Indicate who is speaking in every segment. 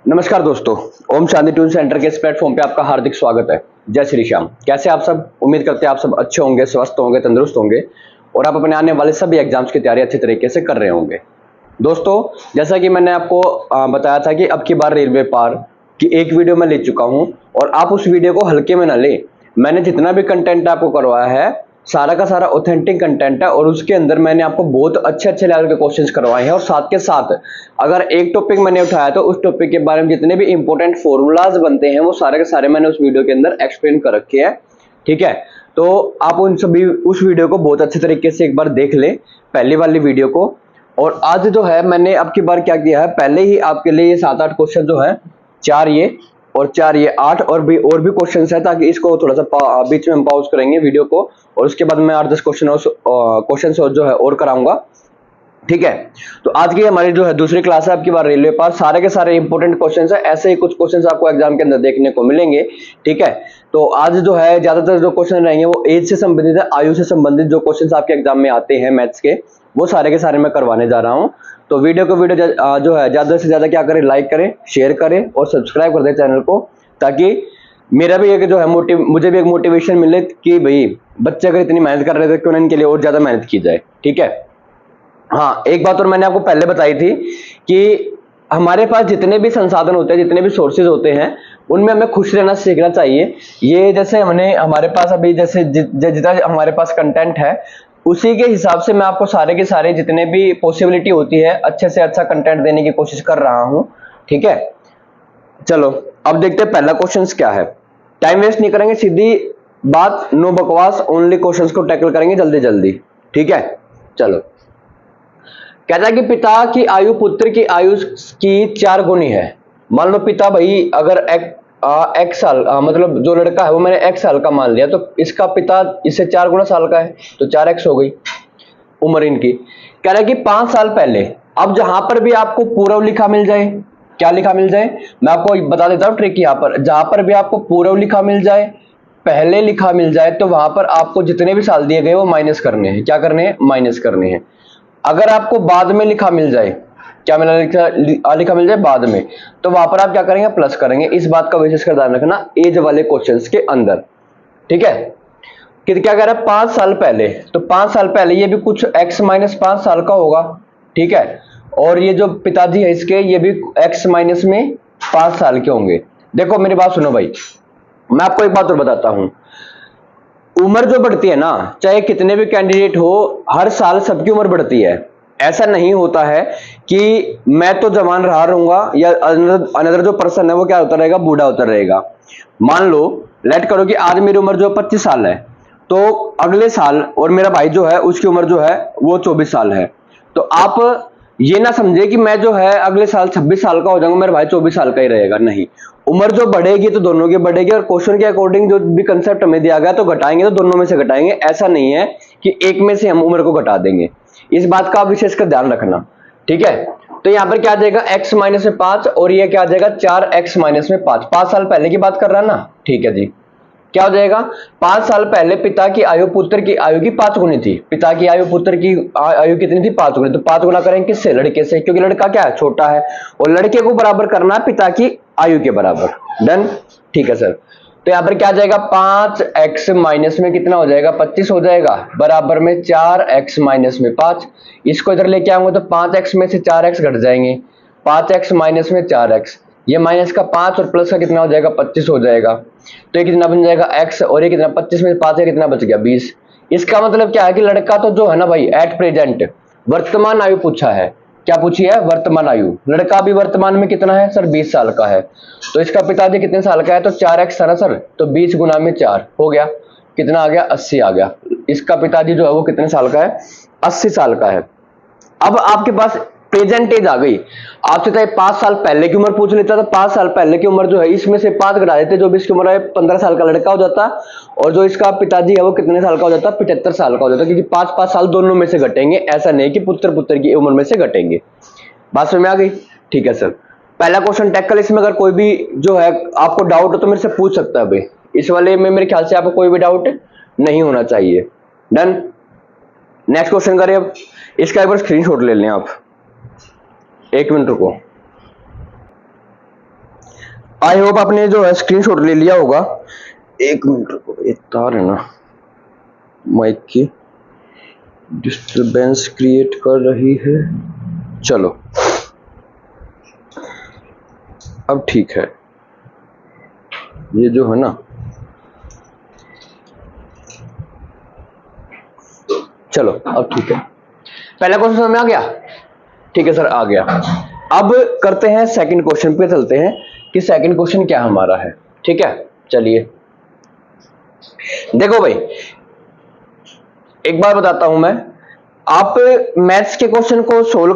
Speaker 1: नमस्कार दोस्तों, Om Shanti tune centre के इस प्लेटफॉर्म पे आपका हार्दिक स्वागत है। जय श्री श्याम। कैसे आप सब? उम्मीद करते हैं आप सब अच्छे होंगे, स्वस्थ होंगे, तंदुरुस्त होंगे और आप अपने आने वाले सभी एग्जाम्स की तैयारी अच्छी तरीके से कर रहे होंगे। दोस्तों, जैसा कि मैंने आपको बताया था कि अब की बार रेलवे पार की एक वीडियो मैं ले चुका हूं और आप उस वीडियो को हल्के में ना ले। मैंने जितना भी कंटेंट आपको करवाया है सारा का सारा ऑथेंटिक कंटेंट है और उसके अंदर मैंने आपको बहुत अच्छे अच्छे लेवल के क्वेश्चंस करवाए हैं और साथ के साथ अगर एक टॉपिक मैंने उठाया तो उस टॉपिक के बारे में जितने भी इंपॉर्टेंट फॉर्मूलाज बनते हैं वो सारे के सारे मैंने उस वीडियो के अंदर एक्सप्लेन कर रखे हैं। ठीक है, तो आप उस वीडियो को बहुत अच्छे तरीके से एक बार देख ले, पहली वाली वीडियो को। और आज जो है मैंने अब की बार क्या किया है, पहले ही आपके लिए ये 7-8 क्वेश्चन जो है, 4 ये और 4 ये 8 और भी क्वेश्चंस है, ताकि इसको थोड़ा सा बीच में हम पॉज करेंगे वीडियो को और उसके बाद मैं 8-10 क्वेश्चन जो है और कराऊंगा। ठीक है, तो आज की हमारी जो है दूसरी क्लास है, आपकी बार रेलवे पास। सारे के सारे इंपॉर्टेंट क्वेश्चंस है, ऐसे ही कुछ क्वेश्चंस आपको एग्जाम के अंदर देखने को मिलेंगे। ठीक है, तो आज जो है ज्यादातर जो क्वेश्चन रहेंगे वो एज से संबंधित है, आयु से संबंधित जो क्वेश्चंस आपके एग्जाम में आते हैं मैथ्स के, वो सारे के सारे मैं करवाने जा रहा हूँ। तो वीडियो जो है ज्यादा से ज्यादा क्या करें, लाइक करें, शेयर करें और सब्सक्राइब कर दें चैनल को, ताकि मेरा भी एक जो है मुझे भी एक मोटिवेशन मिले कि भाई बच्चे अगर इतनी मेहनत कर रहे थे क्यों ना इनके लिए और ज्यादा मेहनत की जाए। ठीक है, हाँ, एक बात और मैंने आपको पहले बताई थी कि हमारे पास जितने भी संसाधन होते हैं, जितने भी सोर्सेज होते हैं, उनमें हमें खुश रहना सीखना चाहिए। ये जैसे हमारे पास अभी जैसे जितना हमारे पास कंटेंट है, उसी के हिसाब से मैं आपको सारे के सारे जितने भी पॉसिबिलिटी होती है अच्छे से अच्छा कंटेंट देने की कोशिश कर रहा हूं। ठीक है, चलो अब देखते हैं पहला क्वेश्चन क्या है। टाइम वेस्ट नहीं करेंगे, सीधी बात, नो बकवास, ओनली क्वेश्चंस को टैकल करेंगे जल्दी जल्दी। ठीक है, चलो। कहता है कि पिता की आयु पुत्र की आयु की 4 गुनी है। मान लो पिता भाई अगर एक साल मतलब जो लड़का है वो मैंने 1 साल का मान लिया, तो इसका पिता इससे 4 गुना साल का है, तो 4x हो गई उम्र इनकी। कह रहा है कि 5 साल पहले, अब जहां पर भी आपको पूर्व लिखा मिल जाए, क्या लिखा मिल जाए, मैं आपको बता देता हूं ट्रिक। यहां पर जहां पर भी आपको पूर्व लिखा मिल जाए, पहले लिखा मिल जाए, तो वहां पर आपको जितने भी साल दिए गए वो माइनस करने हैं। क्या करने हैं? माइनस करने हैं। अगर आपको बाद में लिखा मिल जाए, क्या लिखा मिल जाए बाद में, तो वहां पर आप क्या करेंगे? प्लस करेंगे। इस बात का विशेष कर ध्यान रखना एज वाले क्वेश्चंस के अंदर। ठीक है, कि क्या कह रहा है? 5 साल पहले, तो 5 साल पहले ये भी कुछ x माइनस 5 साल का होगा। ठीक है, और ये जो पिताजी है इसके, ये भी x माइनस में 5 साल के होंगे। देखो मेरी बात सुनो भाई, मैं आपको एक बात और बताता हूं। उम्र जो बढ़ती है ना, चाहे कितने भी कैंडिडेट हो, हर साल सबकी उम्र बढ़ती है। ऐसा नहीं होता है कि मैं तो जवान रहा रहूंगा या अनदर जो पर्सन है वो क्या होता रहेगा? बूढ़ा होता रहेगा। मान लो लेट करो कि आज मेरी उम्र जो 25 साल है, तो अगले साल और मेरा भाई जो है उसकी उम्र जो है वो 24 साल है। तो आप ये ना समझे कि मैं जो है अगले साल 26 साल का हो जाऊंगा, मेरा भाई 24 साल का ही रहेगा। नहीं, उम्र जो बढ़ेगी तो दोनों की बढ़ेगी, और क्वेश्चन के अकॉर्डिंग जो भी कंसेप्ट हमें दिया गया तो घटाएंगे तो दोनों में से घटाएंगे। ऐसा नहीं है कि एक में से हम उम्र को घटा देंगे। इस बात का विशेषकर ध्यान रखना। ठीक है, तो यहाँ पर क्या आ जाएगा? x माइनस में 5 और ये क्या आ जाएगा? 4x माइनस में 5। 5 साल पहले की बात कर रहा है ना। ठीक है जी, क्या हो जाएगा? 5 साल पहले पिता की आयु पुत्र की आयु की 5 गुनी थी। पिता की आयु पुत्र की आयु कितनी थी? 5 गुनी। तो 5 गुना करेंगे किससे? लड़के से, क्योंकि लड़का क्या है? छोटा है, और लड़के को बराबर करना है पिता की आयु के बराबर। डन? ठीक है सर। तो यहां पर क्या आ जाएगा? 5x माइनस में कितना हो जाएगा? 25 हो जाएगा, बराबर में 4x माइनस में 5। इसको इधर लेके आऊंगा तो 5x में से 4x घट जाएंगे, 5x माइनस में 4x, ये माइनस का 5 और प्लस का कितना हो जाएगा? 25 हो जाएगा। तो ये कितना बन जाएगा? x, और ये कितना? 25 में 5 है, कितना बच गया? 20। इसका मतलब क्या है कि लड़का तो जो है ना भाई, एट प्रेजेंट वर्तमान आयु पूछा है। क्या पूछी है? वर्तमान आयु। लड़का भी वर्तमान में कितना है सर? 20 साल का है। तो इसका पिताजी कितने साल का है? तो 4x था ना सर, तो 20 गुना में 4 हो गया, कितना आ गया? 80 आ गया। इसका पिताजी जो है वो कितने साल का है? 80 साल का है। अब आपके पास प्रेजेंट एज आ गई। आपसे चाहे 5 साल पहले की उम्र पूछ लेता, तो 5 साल पहले की उम्र जो है इसमें से 5 घटा देते, जो भी इसकी उम्र है 15 साल का लड़का हो जाता, और जो इसका पिताजी है वो कितने साल का हो जाता? 75 साल का हो जाता, क्योंकि 5-5 साल दोनों में से घटेंगे, ऐसा नहीं कि पुत्र की उम्र में से घटेंगे। बात समझ में आ गई? ठीक है सर, पहला क्वेश्चन टैकल। इसमें अगर कोई भी जो है आपको डाउट हो तो मेरे से पूछ सकता है भाई। इस वाले में मेरे ख्याल से आपको कोई भी डाउट नहीं होना चाहिए। डन? नेक्स्ट क्वेश्चन करें अब। इसका एक बार स्क्रीनशॉट ले लें आप, 1 मिनट रुको। आई होप आपने जो है स्क्रीनशॉट ले लिया होगा। एक मिनट रुको, एक तार है ना माइक की डिस्टरबेंस क्रिएट कर रही है। चलो अब ठीक है, ये जो है ना, चलो अब ठीक है। पहला क्वेश्चन समझ में आ गया? ठीक है सर, आ गया। अब करते हैं सेकंड क्वेश्चन पे, चलते हैं कि सेकंड क्वेश्चन क्या हमारा है। ठीक है, चलिए देखो भाई, एक बार बताता हूं मैं। आप मैथ्स के क्वेश्चन को सोल्व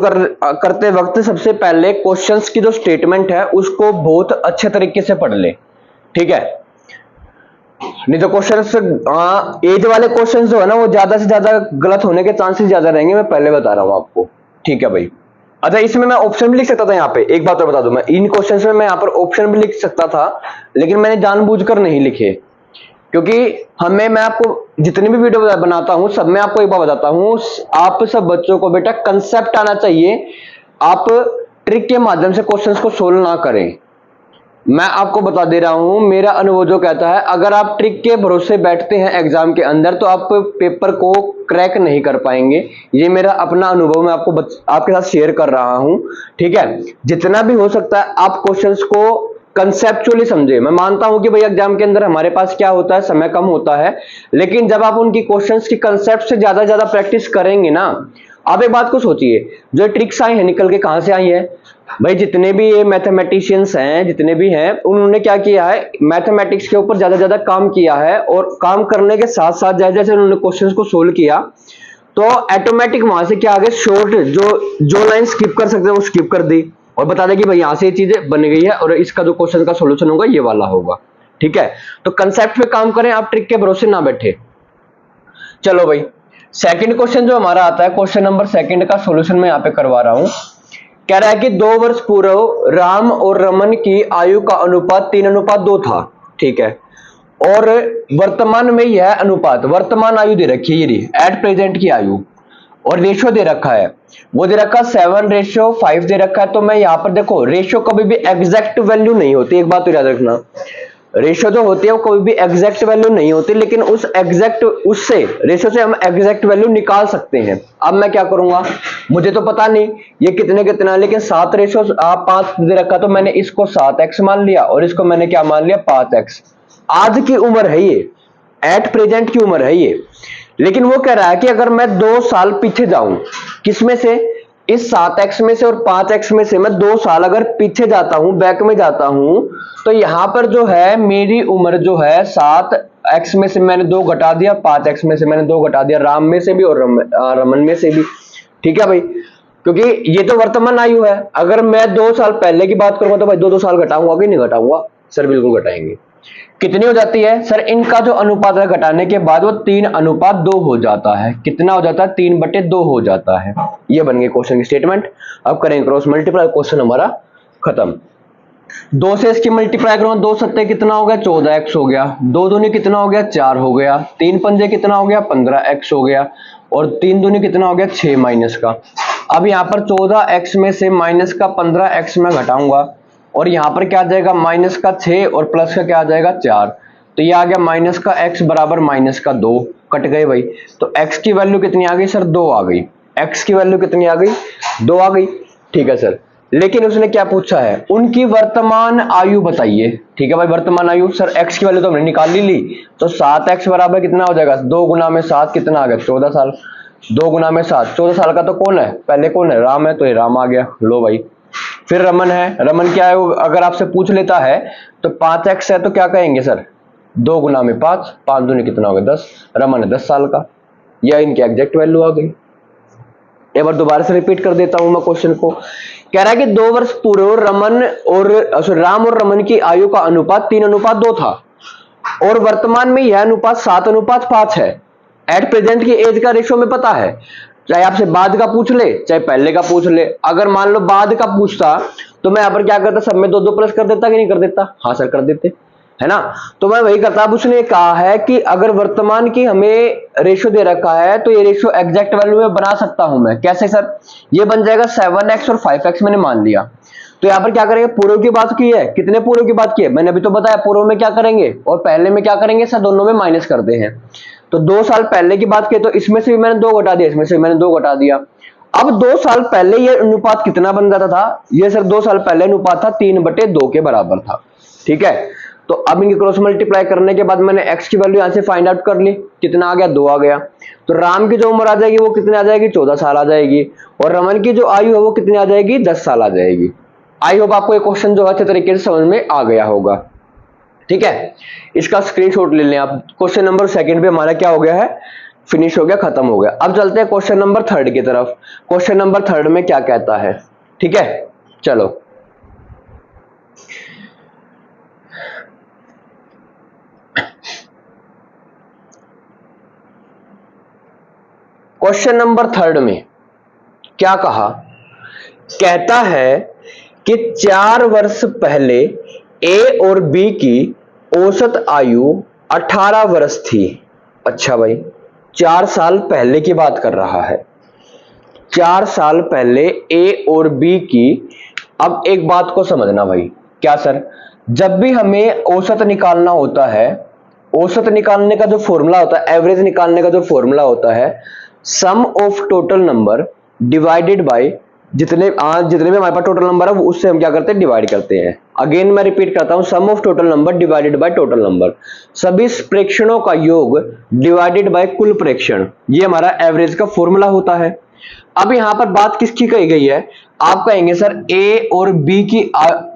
Speaker 1: करते वक्त सबसे पहले क्वेश्चंस की जो स्टेटमेंट है उसको बहुत अच्छे तरीके से पढ़ ले। ठीक है, नहीं तो क्वेश्चंस एज वाले क्वेश्चंस जो है ना वो ज्यादा से ज्यादा गलत होने के चांसेस ज्यादा रहेंगे, मैं पहले बता रहा हूं आपको। ठीक है भाई। अच्छा, इसमें मैं ऑप्शन भी लिख सकता था यहाँ पे, एक बात तो बता दूं, मैं इन क्वेश्चंस में मैं यहाँ पर ऑप्शन भी लिख सकता था, लेकिन मैंने जानबूझकर नहीं लिखे, क्योंकि मैं आपको जितनी भी वीडियो बनाता हूं सब में आपको एक बात बताता हूं, आप सब बच्चों को बेटा कंसेप्ट आना चाहिए। आप ट्रिक के माध्यम से क्वेश्चंस को सोल्व ना करें। मैं आपको बता दे रहा हूं, मेरा अनुभव जो कहता है, अगर आप ट्रिक के भरोसे बैठते हैं एग्जाम के अंदर तो आप पेपर को क्रैक नहीं कर पाएंगे। ये मेरा अपना अनुभव मैं आपके साथ शेयर कर रहा हूं। ठीक है, जितना भी हो सकता है आप क्वेश्चंस को कंसेप्चुअली समझे। मैं मानता हूं कि भाई एग्जाम के अंदर हमारे पास क्या होता है, समय कम होता है, लेकिन जब आप उनकी क्वेश्चंस की कंसेप्ट से ज्यादा प्रैक्टिस करेंगे ना, आप एक बात को सोचिए, जो ट्रिक्स आई है निकल के कहां से आई है भाई? जितने भी ये मैथमेटिशियंस हैं, जितने भी हैं, उन्होंने क्या किया है, मैथमेटिक्स के ऊपर ज्यादा काम किया है, और काम करने के साथ साथ जैसे जैसे उन्होंने क्वेश्चंस को सोल्व किया तो ऑटोमेटिक वहां से क्या आ गया, शॉर्ट जो लाइन स्किप कर सकते हैं वो स्किप कर दी और बता दें कि भाई यहां से ये चीजें बन गई है और इसका जो क्वेश्चन का सोल्यूशन होगा ये वाला होगा। ठीक है, तो कंसेप्ट पे काम करें, आप ट्रिक के भरोसे ना बैठे। चलो भाई, सेकंड क्वेश्चन जो हमारा आता है, क्वेश्चन नंबर सेकंड का सॉल्यूशन मैं यहां पे करवा रहा हूं। कह रहा है कि 2 वर्ष पूर्व राम और रमन की आयु का अनुपात 3:2 था। ठीक है, और वर्तमान में यह अनुपात, वर्तमान आयु दे रखी है, एट प्रेजेंट की आयु, और रेशियो दे रखा है, वो दे रखा 7:5 दे रखा है। तो मैं यहां पर देखो, रेशियो कभी भी एग्जैक्ट वैल्यू नहीं होती, एक बात तो याद रखना, रेशियो जो होती है वो कभी भी एग्जैक्ट वैल्यू नहीं होती, लेकिन उससे रेशियो से हम एग्जैक्ट वैल्यू निकाल सकते हैं। अब मैं क्या करूंगा, मुझे तो पता नहीं ये कितना है, लेकिन 7:5 दे रखा, तो मैंने इसको 7x मान लिया और इसको मैंने क्या मान लिया, 5x। आज की उम्र है ये, एट प्रेजेंट की उम्र है ये, लेकिन वो कह रहा है कि अगर मैं 2 साल पीछे जाऊं, किसमें से, इस 7x में से और 5x में से मैं 2 साल अगर पीछे जाता हूं, बैक में जाता हूं, तो यहां पर जो है मेरी उम्र जो है 7x में से मैंने 2 घटा दिया, 5x में से मैंने 2 घटा दिया, राम में से भी और रमन में से भी। ठीक है भाई, क्योंकि ये तो वर्तमान आयु है। अगर मैं 2 साल पहले की बात करूंगा तो भाई 2 साल घटाऊंगा कि नहीं घटाऊंगा? सर बिल्कुल घटाएंगे। कितनी हो जाती है सर? इनका जो अनुपात है घटाने के बाद वो 3:2 हो जाता है। कितना हो जाता है? 3/2 हो जाता है। ये बन गई क्वेश्चन की स्टेटमेंट। अब करेंगे क्रॉस मल्टीप्लाई, क्वेश्चन हमारा खत्म। 2 से इसकी मल्टीप्लाई करूंगा, 2 सत्ते कितना हो गया, 14x हो गया, 2 दूनी कितना हो गया, 4 हो गया, 3 पंजे कितना हो गया, 15x हो गया, और 3 दूनी कितना हो गया, 6 माइनस का। अब यहाँ पर 14x में से माइनस का 15x में घटाऊंगा, और यहां पर क्या आ जाएगा, माइनस का 6 और प्लस का क्या आ जाएगा, 4। तो ये आ गया माइनस का x बराबर माइनस का 2, कट गए भाई। तो x की वैल्यू कितनी आ गई सर, 2 आ गई। x की वैल्यू कितनी आ गई, 2 आ गई। ठीक है सर, लेकिन उसने क्या पूछा है, उनकी वर्तमान आयु बताइए। ठीक है भाई, वर्तमान आयु, सर x की वैल्यू तो हमने निकाल ली, तो 7x बराबर कितना हो जाएगा, 2 गुना में 7 कितना आ गया, 14 साल। 2 गुना में 7, 14 साल का तो कौन है, पहले कौन है, राम है, तो ये राम आ गया। लो भाई, फिर रमन है, रमन क्या है, अगर आपसे पूछ लेता है तो 5x है, तो क्या कहेंगे सर, 2 गुना में 5, 5 दूनी कितना हो गया, 10। रमन है 10 साल का, यह इनकी एग्जैक्ट वैल्यू आ गई। एक बार दोबारा से रिपीट कर देता हूं मैं क्वेश्चन को। कह रहा है कि 2 वर्ष पूर्व राम और रमन की आयु का अनुपात 3:2 था, और वर्तमान में यह अनुपात 7:5 है। एट प्रेजेंट की एज का रेशियो में पता है, चाहे आपसे बाद का पूछ ले चाहे पहले का पूछ ले। अगर मान लो बाद का पूछता तो मैं यहाँ पर क्या करता, सब में 2-2 प्लस कर देता कि नहीं कर देता? हाँ सर कर देते, है ना। तो मैं वही करता। अब उसने कहा है कि अगर वर्तमान की हमें रेशियो दे रखा है तो ये रेशियो एग्जैक्ट वैल्यू में बना सकता हूं मैं। कैसे सर? ये बन जाएगा 7x और 5x मैंने मान लिया, तो यहाँ पर क्या करेंगे, पूर्व की बात की है, कितने पूर्व की बात की है, मैंने अभी तो बताया पूर्व में क्या करेंगे और पहले में क्या करेंगे सर, दोनों में माइनस करते हैं। तो 2 साल पहले की बात की तो इसमें से भी मैंने 2 घटा दिया, इसमें से मैंने 2 घटा दिया। अब 2 साल पहले ये अनुपात कितना बन जाता था, ये सर 2 साल पहले अनुपात था 3/2 के बराबर था। ठीक है, तो अब इनकी क्रॉस मल्टीप्लाई करने के बाद मैंने x की वैल्यू यहां से फाइंड आउट कर ली, कितना आ गया, 2 आ गया। तो राम की जो उम्र आ जाएगी वो कितनी आ जाएगी, 14 साल आ जाएगी, और रमन की जो आयु है वो कितनी आ जाएगी, 10 साल आ जाएगी। आई होप आपको ये क्वेश्चन जो अच्छे तरीके से समझ में आ गया होगा। ठीक है, इसका स्क्रीनशॉट ले लें आप। क्वेश्चन नंबर 2 पे हमारा क्या हो गया है, फिनिश हो गया, खत्म हो गया। अब चलते हैं क्वेश्चन नंबर 3 की तरफ। क्वेश्चन नंबर 3 में क्या कहता है, ठीक है, चलो। क्वेश्चन नंबर 3 में क्या कहा, कहता है कि 4 वर्ष पहले ए और बी की औसत आयु 18 वर्ष थी। अच्छा भाई, 4 साल पहले की बात कर रहा है, 4 साल पहले ए और बी की। अब एक बात को समझना भाई, क्या सर, जब भी हमें औसत निकालना होता है, औसत निकालने का जो फॉर्मूला होता है, एवरेज निकालने का जो फॉर्मूला होता है, sum of total number divided by जितने भी हमारे पास टोटल नंबर है उससे हम क्या करते हैं, डिवाइड करते हैं। अगेन मैं रिपीट करता हूं, sum of total number divided by total number, सभी प्रेक्षणों का योग डिवाइडेड बाय कुल प्रेक्षण, ये हमारा एवरेज का फॉर्मूला होता है। अब यहां पर बात किसकी कही गई है, आप कहेंगे सर ए और बी की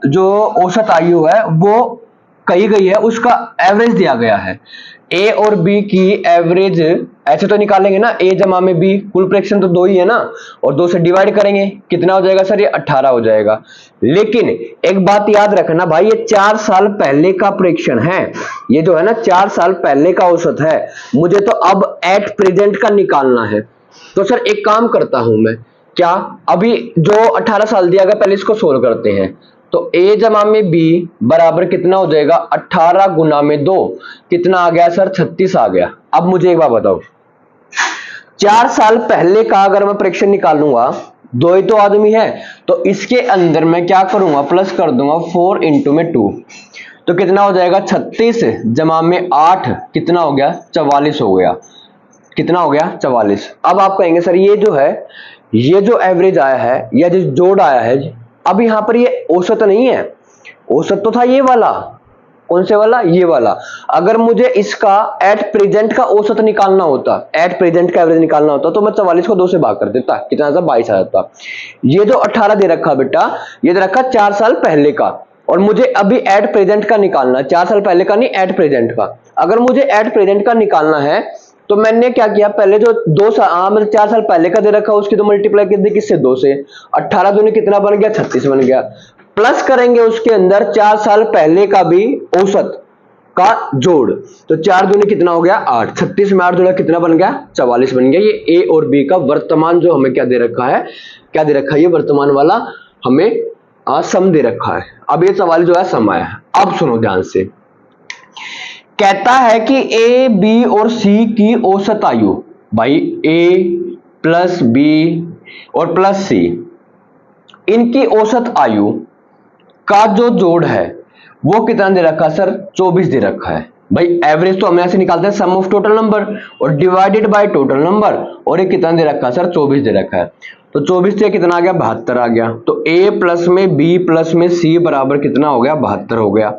Speaker 1: जो औसत आयु है वो कही गई है, उसका एवरेज दिया गया है। ए और बी की एवरेज ऐसे तो निकालेंगे ना, ए जमा में बी, कुल प्रेक्षण तो 2 ही है ना, और 2 से डिवाइड करेंगे, कितना हो जाएगा सर, ये 18 हो जाएगा। लेकिन एक बात याद रखना भाई, ये 4 साल पहले का प्रेक्षण है, ये जो है ना 4 साल पहले का औसत है, मुझे तो अब एट प्रेजेंट का निकालना है। तो सर एक काम करता हूं मैं, क्या अभी जो 18 साल दिया गया पहले इसको सोल्व करते हैं। तो a जमा में b बराबर कितना हो जाएगा, 18 गुना में 2, कितना आ गया सर, 36 आ गया। अब मुझे एक बात बताओ, 4 साल पहले का अगर मैं प्रेक्षण निकालूंगा, 2 ही तो आदमी है, तो इसके अंदर मैं क्या करूंगा, प्लस कर दूंगा 4 इंटू में 2, तो कितना हो जाएगा, 36 जमा में 8 कितना हो गया, 44 हो गया। कितना हो गया, 44। अब आप कहेंगे सर ये जो है, ये जो एवरेज आया है या जो जोड़ आया है, अब यहां पर ये औसत नहीं है, औसत तो था ये वाला, कौन से वाला, ये वाला। अगर मुझे इसका एट प्रेजेंट का औसत निकालना होता, एट प्रेजेंट का एवरेज निकालना होता, तो मैं 44 को 2 से भाग कर देता, कितना था, 22 आ जाता। ये जो 18 दे रखा बेटा, ये दे रखा 4 साल पहले का, और मुझे अभी एट प्रेजेंट का निकालना, 4 साल पहले का नहीं, एट प्रेजेंट का। अगर मुझे एट प्रेजेंट का निकालना है तो मैंने क्या किया, पहले जो 2 साल मतलब 4 साल पहले का दे रखा उसकी तो मल्टीप्लाई कर दी किससे, 2 से, 18 दूनी कितना बन गया, 36 बन गया। प्लस करेंगे उसके अंदर 4 साल पहले का भी औसत का जोड़, तो 4 दूनी कितना हो गया, 8, 36 में 8 जोड़ा कितना बन गया, 44 बन गया। ये ए और बी का वर्तमान जो हमें क्या दे रखा है, क्या दे रखा है, ये वर्तमान वाला हमें सम दे रखा है। अब ये 44 जो है सम आया है। अब सुनो ध्यान से, कहता है कि ए बी और सी की औसत आयु, भाई ए प्लस बी और प्लस सी, इनकी औसत आयु का जो जोड़ है वो कितना दे रखा है सर, 24 दे रखा है। भाई एवरेज तो हम ऐसे निकालते हैं, सम ऑफ टोटल नंबर और डिवाइडेड बाय टोटल नंबर, और ये कितना दे रखा है सर, 24 दे रखा है। तो 24 से कितना आ गया, 72 आ गया। तो ए प्लस में बी प्लस में सी बराबर कितना हो गया, 72 हो गया।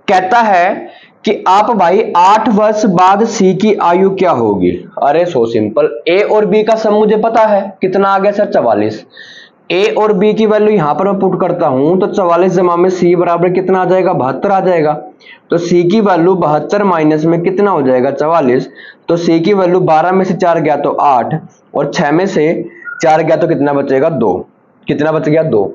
Speaker 1: कहता है कि आप भाई 8 वर्ष बाद सी की आयु क्या होगी। अरे सो सिंपल, ए और बी का सम मुझे पता है, कितना आ गया सर, 44। ए और बी की वैल्यू यहां पर मैं पुट करता हूं, तो 44 जमा में सी बराबर कितना आ जाएगा, 72 आ जाएगा। तो सी की वैल्यू 72 माइनस में कितना हो जाएगा, 44। तो सी की वैल्यू 12 में से 4 गया तो 8, और 6 में से 4 गया तो कितना बचेगा, 2। कितना बच गया, 2।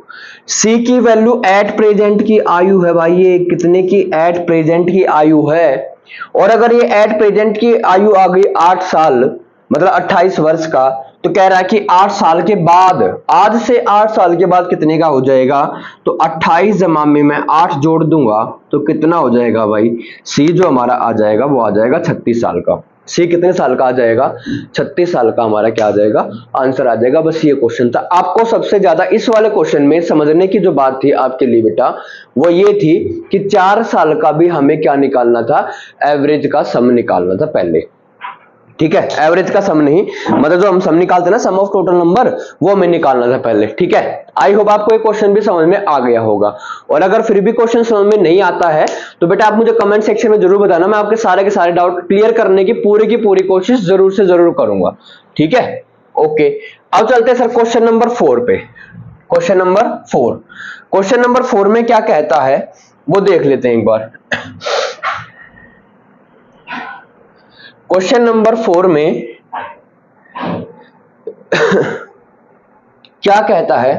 Speaker 1: सी की वैल्यू एट प्रेजेंट की आयु है भाई, ये कितने की, एट प्रेजेंट की आयु है। और अगर ये एट प्रेजेंट की आयु आ गई 8 साल मतलब 28 वर्ष का, तो कह रहा है कि 8 साल के बाद, आज से 8 साल के बाद कितने का हो जाएगा, तो 28 जमा में मैं 8 जोड़ दूंगा तो कितना हो जाएगा भाई, सी जो हमारा आ जाएगा वो आ जाएगा 36 साल का। सी कितने साल का आ जाएगा, 36 साल का हमारा क्या आ जाएगा, आंसर आ जाएगा। बस ये क्वेश्चन था। आपको सबसे ज्यादा इस वाले क्वेश्चन में समझने की जो बात थी आपके लिए बेटा, वो ये थी कि 4 साल का भी हमें क्या निकालना था, एवरेज का सम निकालना था पहले। ठीक है, एवरेज का सम नहीं, मतलब जो हम सम निकालते हैं ना, सम ऑफ टोटल नंबर, वो हमें निकालना था पहले। ठीक है, आई होप आपको ये क्वेश्चन भी समझ में आ गया होगा। और अगर फिर भी क्वेश्चन समझ में नहीं आता है तो बेटा आप मुझे कमेंट सेक्शन में जरूर बताना, मैं आपके सारे के सारे डाउट क्लियर करने की पूरी कोशिश जरूर से जरूर करूंगा। ठीक है, ओके। अब चलते हैं सर क्वेश्चन नंबर 4 पे। क्वेश्चन नंबर 4 में क्या कहता है वो देख लेते हैं एक बार। क्वेश्चन नंबर 4 में क्या कहता है,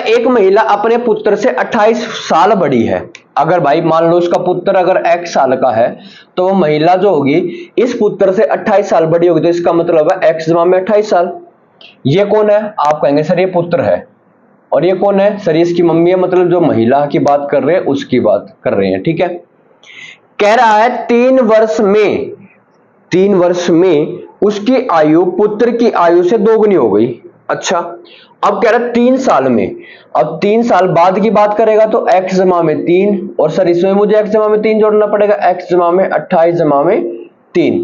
Speaker 1: एक महिला अपने पुत्र से 28 साल बड़ी है। अगर भाई मान लो उसका पुत्र अगर x साल का है तो वो महिला जो होगी इस पुत्र से 28 साल बड़ी होगी, तो इसका मतलब है x जमा में 28 साल। ये कौन है, आप कहेंगे सर ये पुत्र है। और ये कौन है सर, ये इसकी मम्मी है, मतलब जो महिला की बात कर रहे हैं उसकी बात कर रहे हैं। ठीक है, कह रहा है 3 वर्ष में उसकी आयु पुत्र की आयु से दोगुनी हो गई। अच्छा, अब कह रहा है 3 साल में, अब 3 साल बाद की बात करेगा तो x जमा में 3, और सर इसमें मुझे x जमा में 3 जोड़ना पड़ेगा, x जमा में 28 जमा में 3।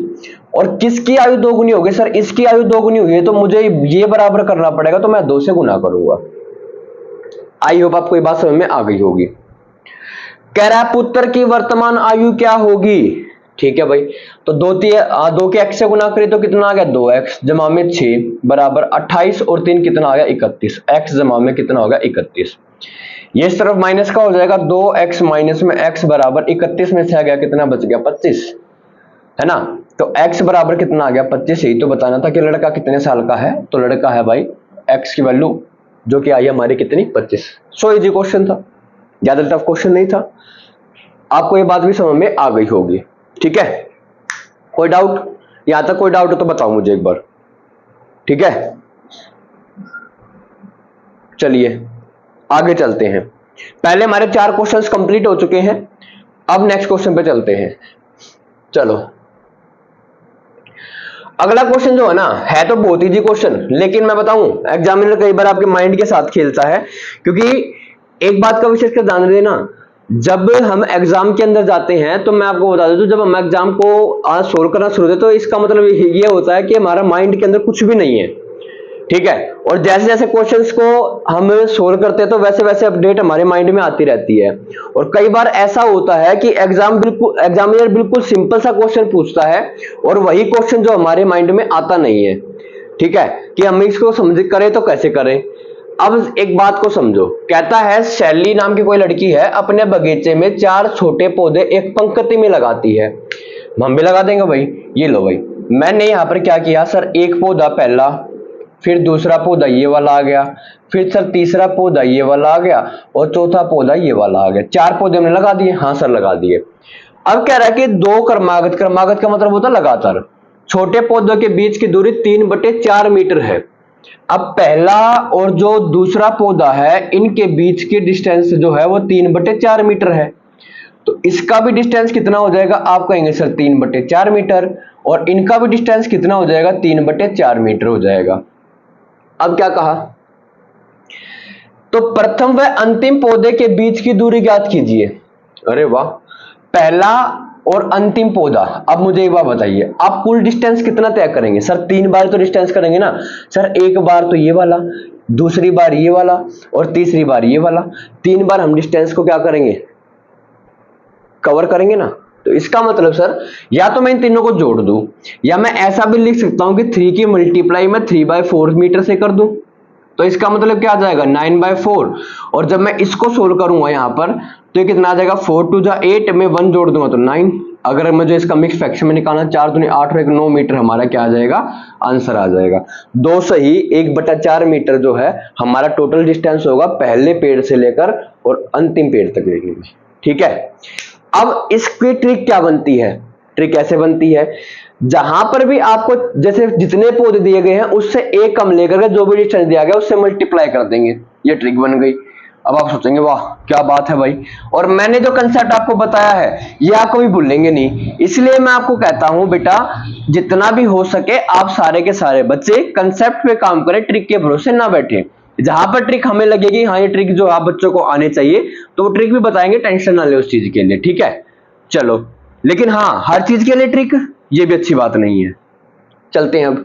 Speaker 1: और किसकी आयु दोगुनी हो गई सर, इसकी आयु दोगुनी हुई है, तो मुझे ये बराबर करना पड़ेगा, तो मैं 2 से गुना करूंगा। आई होप आपको ये बात समझ में आ गई होगी। कह रहा है पुत्र की वर्तमान आयु क्या होगी। ठीक है भाई, तो 2 के x से गुना करें तो कितना आ गया, 2x जमा में 6 बराबर 28, और 3 कितना आ गया, 31। x जमा में कितना होगा, 31। ये इस तरफ माइनस का हो जाएगा, 2x माइनस में x बराबर 31 में से आ गया कितना, बच गया 25, है ना। तो x बराबर कितना आ गया, 25। यही तो बताना था कि लड़का कितने साल का है, तो लड़का है भाई x की वैल्यू जो कि आई हमारी कितनी, 25। सो इजी क्वेश्चन था, ज्यादा टफ क्वेश्चन नहीं था। आपको ये बात भी समझ में आ गई होगी। ठीक है, कोई डाउट, यहां तक कोई डाउट हो तो बताओ मुझे एक बार। ठीक है, चलिए आगे चलते हैं। पहले हमारे 4 क्वेश्चंस कंप्लीट हो चुके हैं, अब नेक्स्ट क्वेश्चन पे चलते हैं। चलो, अगला क्वेश्चन जो है ना, है तो बहुत इजी क्वेश्चन, लेकिन मैं बताऊं एग्जामिनर कई बार आपके माइंड के साथ खेलता है, क्योंकि एक बात का विशेष कर ध्यान देना, जब हम एग्जाम के अंदर जाते हैं तो मैं आपको बता दूं, जब हम एग्जाम को आज सोल्व करना शुरू होते तो इसका मतलब ये होता है कि हमारा माइंड के अंदर कुछ भी नहीं है। ठीक है, और जैसे जैसे क्वेश्चंस को हम सोल्व करते हैं तो वैसे वैसे अपडेट हमारे माइंड में आती रहती है। और कई बार ऐसा होता है कि एग्जामिनर बिल्कुल सिंपल सा क्वेश्चन पूछता है और वही क्वेश्चन जो हमारे माइंड में आता नहीं है। ठीक है, कि हम इसको समझ करें तो कैसे करें। अब एक बात को समझो, कहता है शैली नाम की कोई लड़की है, अपने बगीचे में 4 छोटे पौधे एक पंक्ति में लगाती है। हम भी लगा देंगे भाई। ये लो भाई, मैंने यहां पर क्या किया सर, एक पौधा पहला, फिर दूसरा पौधा ये वाला आ गया, फिर सर तीसरा पौधा ये वाला आ गया, और चौथा पौधा ये वाला आ गया। 4 पौधे हमने लगा दिए, हाँ सर लगा दिए। अब कह रहा है कि 2 क्रमागत, क्रमागत का मतलब होता है लगातार, छोटे पौधों के बीच की दूरी 3/4 मीटर है। अब पहला और जो दूसरा पौधा है इनके बीच की डिस्टेंस जो है वो 3/4 मीटर है, तो इसका भी डिस्टेंस कितना हो जाएगा, आप कहेंगे सर 3/4 मीटर, और इनका भी डिस्टेंस कितना हो जाएगा, 3/4 मीटर हो जाएगा। अब क्या कहा, तो प्रथम व अंतिम पौधे के बीच की दूरी ज्ञात कीजिए। अरे वाह, पहला और अंतिम पौधा। अब मुझे एक बात बताइए, आप कुल डिस्टेंस कितना तय करेंगे सर, 3 बार तो डिस्टेंस करेंगे ना सर, एक बार तो ये वाला, दूसरी बार ये वाला, और तीसरी बार ये वाला। 3 बार हम डिस्टेंस को क्या करेंगे, कवर करेंगे ना। तो इसका मतलब सर, या तो मैं इन तीनों को जोड़ दूं, या मैं ऐसा भी लिख सकता हूं कि 3 की मल्टीप्लाई मैं 3/4 मीटर से कर दूं, तो इसका मतलब क्या आ जाएगा, 9/4। और जब मैं इसको सोल्व करूंगा यहां पर तो ये कितना आ जाएगा, 4 2 जा 8 में 1 जोड़ दूंगा तो 9। अगर मुझे इसका मिक्स फ्रैक्शन में निकालना, 4 दूनी 8 और 1 9 मीटर हमारा क्या आ जाएगा, आंसर आ जाएगा। 2 सही 1/4 मीटर जो है हमारा टोटल डिस्टेंस होगा पहले पेड़ से लेकर और अंतिम पेड़ तक लेने में। ठीक है, अब इसकी ट्रिक क्या बनती है, ट्रिक ऐसे बनती है, जहां पर भी आपको जैसे जितने पौधे दिए गए हैं उससे एक कम लेकर के जो भी डिस्टेंस दिया गया उससे मल्टीप्लाई कर देंगे, ये ट्रिक बन गई। अब आप सोचेंगे वाह क्या बात है भाई, और मैंने जो कंसेप्ट आपको बताया है ये आप कभी भूलेंगे नहीं, इसलिए मैं आपको कहता हूं बेटा जितना भी हो सके आप सारे के सारे बच्चे कंसेप्ट पे काम करें, ट्रिक के भरोसे ना बैठे। जहां पर ट्रिक हमें लगेगी हाँ ये ट्रिक जो आप बच्चों को आने चाहिए तो वो ट्रिक भी बताएंगे, टेंशन ना ले उस चीज के लिए, ठीक है। चलो, लेकिन हाँ हर चीज के लिए ट्रिक ये भी अच्छी बात नहीं है। चलते हैं अब,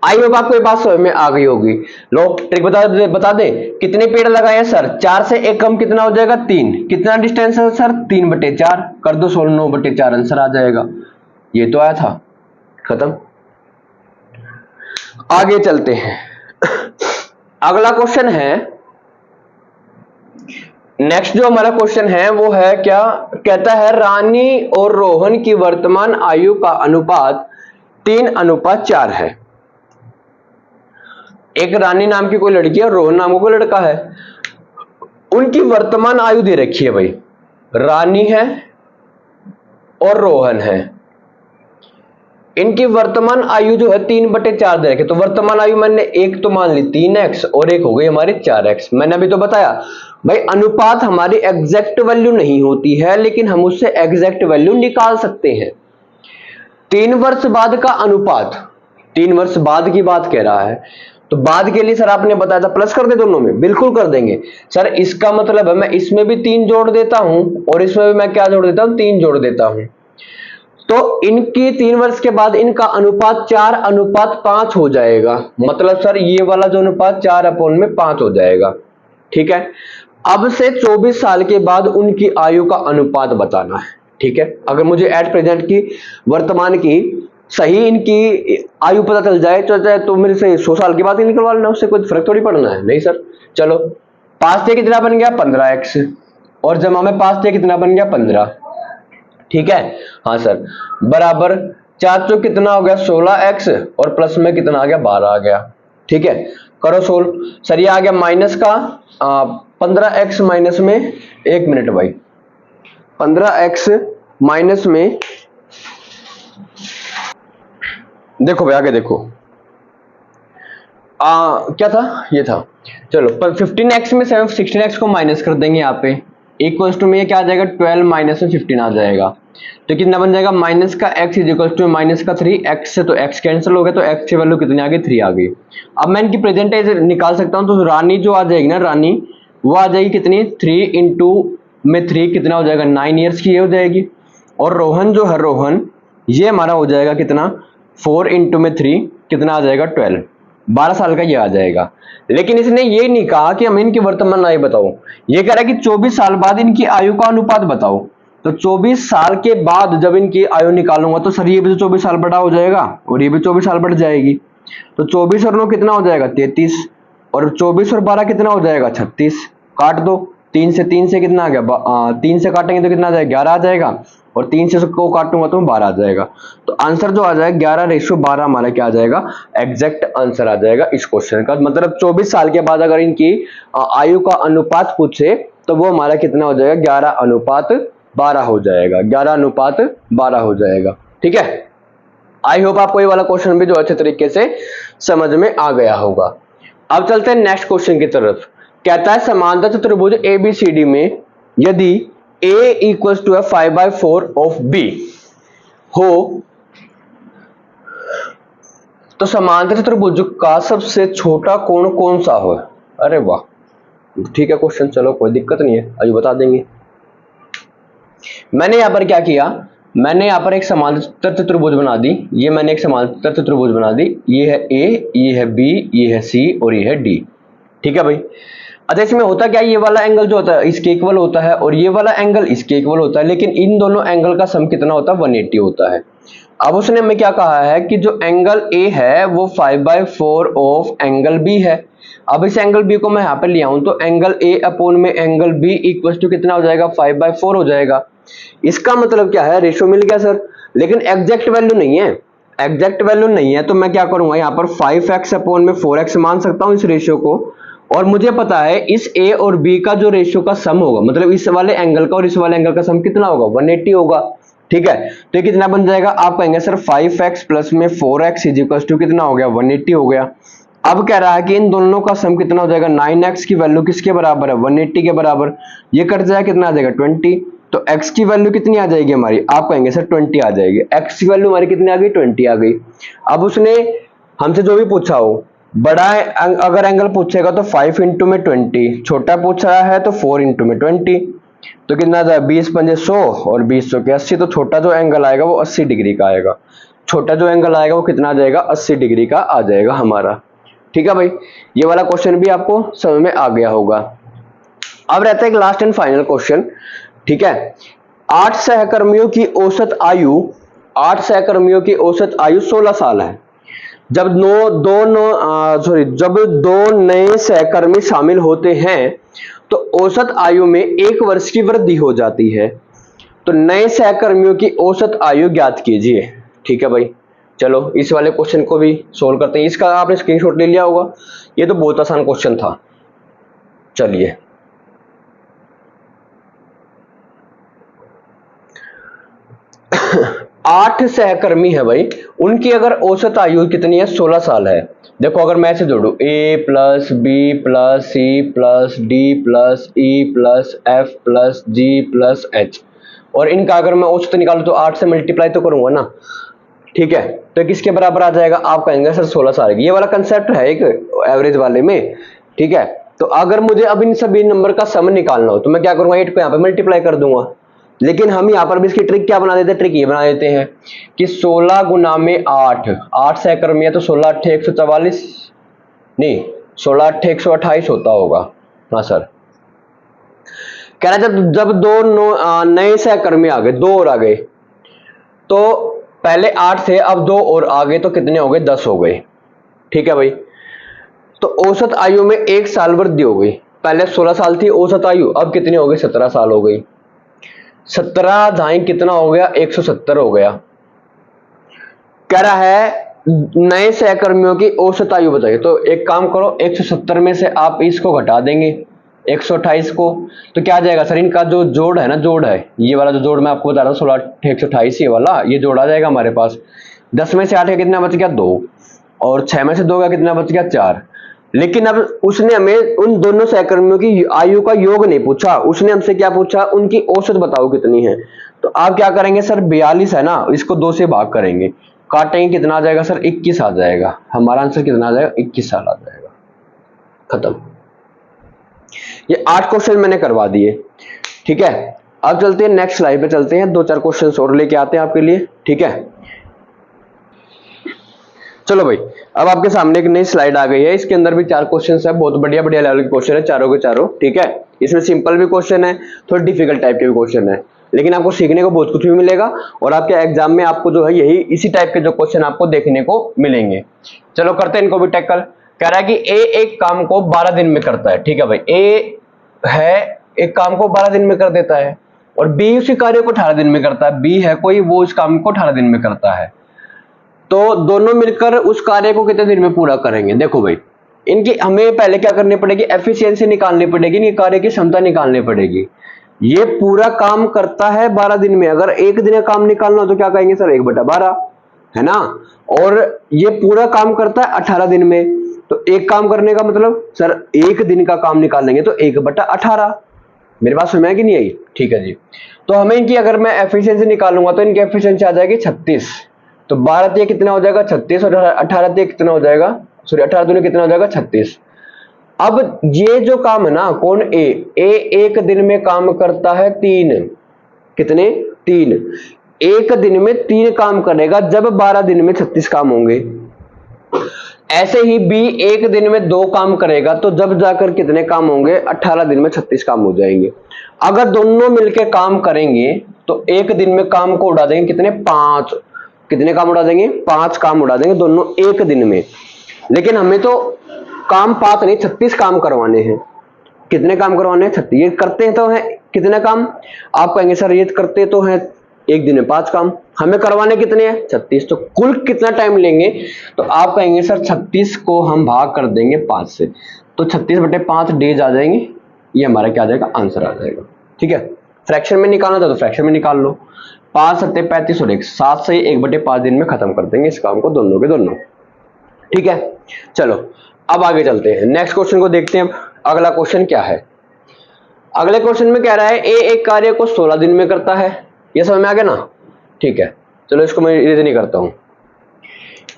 Speaker 1: आई होप आपको ये बात समझ में आ गई होगी। लो ट्रिक बता दे कितने पेड़ लगाए हैं सर, 4 से 1 कम कितना हो जाएगा 3, कितना डिस्टेंस है सर 3/4, कर दो 16 9/4 आंसर आ जाएगा। ये तो आया था, खत्म। आगे चलते हैं अगला क्वेश्चन है, नेक्स्ट जो हमारा क्वेश्चन है वो है क्या, कहता है रानी और रोहन की वर्तमान आयु का अनुपात 3:4 है। एक रानी नाम की कोई लड़की है और रोहन नाम का कोई लड़का है, उनकी वर्तमान आयु दे रखी है भाई, रानी है और रोहन है, इनकी वर्तमान आयु जो है 3/4 दे रखी है। तो वर्तमान आयु मैंने एक तो मान ली 3x और एक हो गई हमारी 4x। मैंने अभी तो बताया भाई अनुपात हमारी एग्जैक्ट वैल्यू नहीं होती है लेकिन हम उससे एग्जैक्ट वैल्यू निकाल सकते हैं। 3 वर्ष बाद का अनुपात, 3 वर्ष बाद की बात कह रहा है, तो बाद के लिए सर आपने बताया था प्लस कर दे दोनों में, बिल्कुल कर देंगे सर। इसका मतलब है मैं इसमें भी 3 जोड़ देता हूं और इसमें भी मैं क्या जोड़ देता हूं 3 जोड़ देता हूं, तो इनकी 3 वर्ष के बाद इनका अनुपात 4:5 हो जाएगा। मतलब सर ये वाला जो अनुपात 4/5 हो जाएगा, ठीक है। अब से 24 साल के बाद उनकी आयु का अनुपात बताना है, ठीक है। अगर मुझे एट प्रेजेंट की वर्तमान की सही इनकी आयु पता चल जाए तो मेरे से 100 साल के बाद ही निकलवा लेना, उससे कोई फर्क थोड़ी पड़ना है, नहीं सर। चलो 5 से कितना बन गया 15x और जमा में 5 से कितना बन गया 15, ठीक है। हाँ सर, बराबर 4 चौक कितना हो गया 16x और प्लस में कितना आ गया 12 आ गया, ठीक है। करो सोल्व सर, ये आ गया माइनस का 15x माइनस में 1 मिनट भाई, 15x माइनस में देखो भाई आगे देखो क्या था ये था, चलो 15x में 16x को माइनस कर देंगे यहाँ पे, इक्वल्स टू में ये क्या आ जाएगा 12 माइनस में 15 आ जाएगा, तो कितना बन जाएगा माइनस का x is equal to minus का 3, x से तो x कैंसिल हो गया तो x की वैल्यू कितनी आ गई 3 आ गई। अब मैं इनकी प्रेजेंटेज निकाल सकता हूं, तो रानी जो आ जाएगी ना, रानी वो आ जाएगी कितनी 3 इंटू में 3 कितना हो जाएगा 9 ईयर्स की ये हो जाएगी, और रोहन जो है रोहन ये हमारा हो जाएगा कितना 4 इंटू में 3 कितना आ जाएगा 12, 12 साल का ये आ जाएगा। लेकिन इसने ये नहीं कहा कि हम इनकी वर्तमान आयु बताओ, ये कह रहा है कि 24 साल बाद इनकी आयु का अनुपात बताओ। तो 24 साल के बाद जब इनकी आयु निकालूंगा तो सर ये भी तो 24 साल बड़ा हो जाएगा और ये भी 24 साल बढ़ जाएगी, तो 24 और 9 कितना हो जाएगा 33 और 24 और 12 कितना हो जाएगा 36, काट दो 3 से कितना आ गया 3 से काटेंगे तो कितना आ जाएगा 11 आ जाएगा और 3 से को काटूंगा तो 12 आ जाएगा। तो आंसर जो आ जाएगा 11:12 हमारा क्या आ जाएगा एग्जैक्ट आंसर आ जाएगा इस क्वेश्चन का। मतलब 24 साल के बाद अगर इनकी आयु का अनुपात पूछे तो वो हमारा कितना हो जाएगा 11:12 हो जाएगा, 11:12 हो जाएगा, ठीक है। आई होप आपको ये वाला क्वेश्चन भी जो अच्छे तरीके से समझ में आ गया होगा। अब चलते हैं नेक्स्ट क्वेश्चन की तरफ। कहता है समांतर चतुर्भुज ABCD में यदि A equals to 5/4 of B हो तो समांतर चतुर्भुज का सबसे छोटा कोण कौन सा हो। अरे वाह, ठीक है क्वेश्चन, चलो कोई दिक्कत नहीं है, अभी बता देंगे। मैंने यहां पर क्या किया, मैंने यहां पर एक समांतर चतुर्भुज बना दी, ये मैंने एक समांतर चतुर्भुज बना दी, ये है A, ये है B, ये है C और ये है D, ठीक है भाई। अच्छा इसमें होता क्या, ये वाला एंगल जो होता है इसके इक्वल होता है और ये वाला एंगल इसके इक्वल होता है, लेकिन इन दोनों एंगल का सम कितना होता है 180 होता है। अब उसने हमें क्या कहा है कि जो एंगल A है वो 5/4 ऑफ एंगल B है। अब इस एंगल B को मैं यहाँ पे ले आऊं तो एंगल A अपॉन में एंगल B इक्वल टू कितना हो जाएगा 5/4 हो जाएगा। इसका मतलब क्या है रेशो मिल गया सर, लेकिन एग्जैक्ट वैल्यू नहीं है, एग्जैक्ट वैल्यू नहीं है, तो मैं क्या करूंगा यहाँ पर 5x अपॉन में 4x मान सकता हूँ इस रेशियो को, और मुझे पता है इस A और B का जो रेशियो का सम होगा, मतलब इस वाले एंगल का और इस वाले एंगल का सम कितना होगा 180 होगा, ठीक है। तो ये कितना बन जाएगा, आप कहेंगे सर 5x प्लस में 4x इज इक्वल टू कितना हो गया 180 हो गया। अब कह रहा है कि इन दोनों का सम कितना हो जाएगा, 9x की वैल्यू किसके बराबर है, 180 के बराबर। ये कट जाएगा कितना आ जाएगा 20, तो x की वैल्यू कितनी आ जाएगी हमारी, आप कहेंगे सर 20 आ जाएगी। x की वैल्यू हमारी कितनी आ गई, 20 आ गई। अब उसने हमसे जो भी पूछा हो, बड़ा अगर एंगल पूछेगा तो 5 इंटू में 20, छोटा पूछ रहा है तो 4 इंटू में 20, तो कितना आ जाएगा 20 पंजे 100 और 20 100 के 80, तो छोटा जो एंगल आएगा वो 80 डिग्री का आएगा। छोटा जो एंगल आएगा वो कितना आ जाएगा, 80 डिग्री का आ जाएगा हमारा। ठीक है भाई, ये वाला क्वेश्चन भी आपको समझ में आ गया होगा। अब रहता है एक लास्ट एंड फाइनल क्वेश्चन। ठीक है, 8 सहकर्मियों की औसत आयु 16 साल है। जब जब दो नए सहकर्मी शामिल होते हैं तो औसत आयु में 1 वर्ष की वृद्धि हो जाती है। तो नए सहकर्मियों की औसत आयु ज्ञात कीजिए। ठीक है भाई, चलो इस वाले क्वेश्चन को भी सोल्व करते हैं। इसका आपने स्क्रीनशॉट ले लिया होगा, ये तो बहुत आसान क्वेश्चन था। चलिए, आठ सहकर्मी है भाई, उनकी अगर औसत आयु कितनी है, 16 साल है। देखो अगर मैं ऐसे जोड़ू a plus B plus C plus D plus E plus F plus G plus H, और इनका अगर मैं औसत निकालू तो 8 से मल्टीप्लाई तो करूंगा ना। ठीक है, तो किसके बराबर आ जाएगा, आप कहेंगे सर 16 साल की। ये वाला कंसेप्ट है एक एवरेज वाले में। ठीक है, तो अगर मुझे अब इन सभी नंबर का सम निकालना हो तो मैं क्या करूंगा, 8 को यहाँ पे मल्टीप्लाई कर दूंगा। लेकिन हम यहाँ पर भी इसकी ट्रिक क्या बना देते हैं, ट्रिक ये बना देते हैं कि 16 गुना में 8 सहकर्मी है तो 16 8 144, नहीं 16 8 128 होता होगा। हाँ सर, कह रहा जब जब नए सहकर्मी आ गए, 2 और आ गए, तो पहले 8 थे अब 2 और आ गए तो कितने हो गए, 10 हो गए। ठीक है भाई, तो औसत आयु में 1 साल वृद्धि हो गई। पहले 16 साल थी औसत आयु, अब कितनी हो गई, 17 साल हो गई। 17 दाई कितना हो गया, 170 हो गया। कह रहा है नए सहकर्मियों की औसत आयु बताइए। तो एक काम करो, 170 में से आप इसको घटा देंगे 128 को, तो क्या आ जाएगा सर, इनका जो जोड़ है ना, जोड़ है ये वाला जो जोड़ मैं आपको बता रहा हूँ 16 128 ये वाला, ये जोड़ आ जाएगा हमारे पास। 10 में से 8 का कितना बच गया, 2, और 6 में से 2 का कितना बच गया, 4। लेकिन अब उसने हमें उन दोनों सहकर्मियों की आयु का योग नहीं पूछा, उसने हमसे क्या पूछा, उनकी औसत बताओ कितनी है। तो आप क्या करेंगे सर, 42 है ना, इसको 2 से भाग करेंगे, काटेंगे, कितना आ जाएगा सर, 21 आ जाएगा। हमारा आंसर कितना आ जाएगा, 21 साल आ जाएगा। खत्म। ये 8 क्वेश्चन मैंने करवा दिए। ठीक है, अब चलते हैं नेक्स्ट स्लाइड पे, चलते हैं 2-4 क्वेश्चन और लेके आते हैं आपके लिए। ठीक है, चलो भाई, अब आपके सामने एक नई स्लाइड आ गई है, इसके अंदर भी 4 क्वेश्चन है, बहुत बढ़िया बढ़िया लेवल के क्वेश्चन है, चारों के चारों। ठीक है, इसमें सिंपल भी क्वेश्चन है, थोड़े डिफिकल्ट टाइप के भी क्वेश्चन है, लेकिन आपको सीखने को बहुत कुछ भी मिलेगा, और आपके एग्जाम में आपको जो है यही इसी टाइप के जो क्वेश्चन आपको देखने को मिलेंगे। चलो करते हैं इनको भी टैकल। कह रहा है कि ए एक काम को 12 दिन में करता है। ठीक है भाई, ए है एक काम को 12 दिन में कर देता है, और बी उसी कार्य को 18 दिन में करता है। बी है कोई, वो इस काम को 18 दिन में करता है, तो दोनों मिलकर उस कार्य को कितने दिन में पूरा करेंगे। देखो भाई, इनकी हमें पहले क्या करनी पड़ेगी, एफिशिएंसी निकालनी पड़ेगी, इनकी कार्य की क्षमता निकालनी पड़ेगी। ये पूरा काम करता है 12 दिन में, अगर एक दिन का काम निकालना हो तो क्या कहेंगे सर, 1/12 है ना। और ये पूरा काम करता है 18 दिन में, तो एक काम करने का मतलब सर एक दिन का काम निकालेंगे तो 1/18। मेरे पास समझ में कि नहीं आई। ठीक है जी, तो हमें इनकी अगर मैं एफिशिएंसी निकालूंगा तो इनकी एफिशिएंसी आ जाएगी 36। तो 12 दिए कितना हो जाएगा, 36, और 18 दिए कितना हो जाएगा, सॉरी 18 दूनी कितना हो जाएगा, 36। अब ये जो काम है ना, कौन, ए एक दिन में काम करता है 3, कितने, 3। एक दिन में 3 काम करेगा, जब 12 दिन में 36 काम होंगे। ऐसे ही बी एक दिन में 2 काम करेगा, तो जब जाकर कितने काम होंगे, 18 दिन में 36 काम हो जाएंगे। अगर दोनों मिलकर काम करेंगे तो एक दिन में काम को उड़ा देंगे कितने, 5। कितने काम उड़ा देंगे, 5 काम उड़ा देंगे दोनों एक दिन में। लेकिन हमें तो काम 5 नहीं 36 काम करवाने हैं। कितने काम करवाने हैं, 36। ये करते हैं तो है कितने काम, आप कहेंगे सर ये करते तो है एक दिन में 5 काम, हमें करवाने कितने हैं, 36। तो कुल कितना टाइम लेंगे, तो आप कहेंगे सर 36 को हम भाग कर देंगे 5 से, तो 36/5 डेज आ जाएंगे। ये हमारा क्या आ जाएगा, आंसर आ जाएगा। ठीक है, फ्रैक्शन में निकालना था तो फ्रैक्शन में निकाल लो, 5 7 35 और 1 7 से 1/5 दिन में खत्म कर देंगे इस काम को, दोनों के दोनों। ठीक है, चलो अब आगे चलते हैं, नेक्स्ट क्वेश्चन को देखते हैं। अगला क्वेश्चन क्या है? अगले क्वेश्चन में कह रहा है ए एक कार्य को 16 दिन में करता है। ये समझ में आ गया ना? ठीक है, चलो इसको मैं इरेज नहीं करता हूं।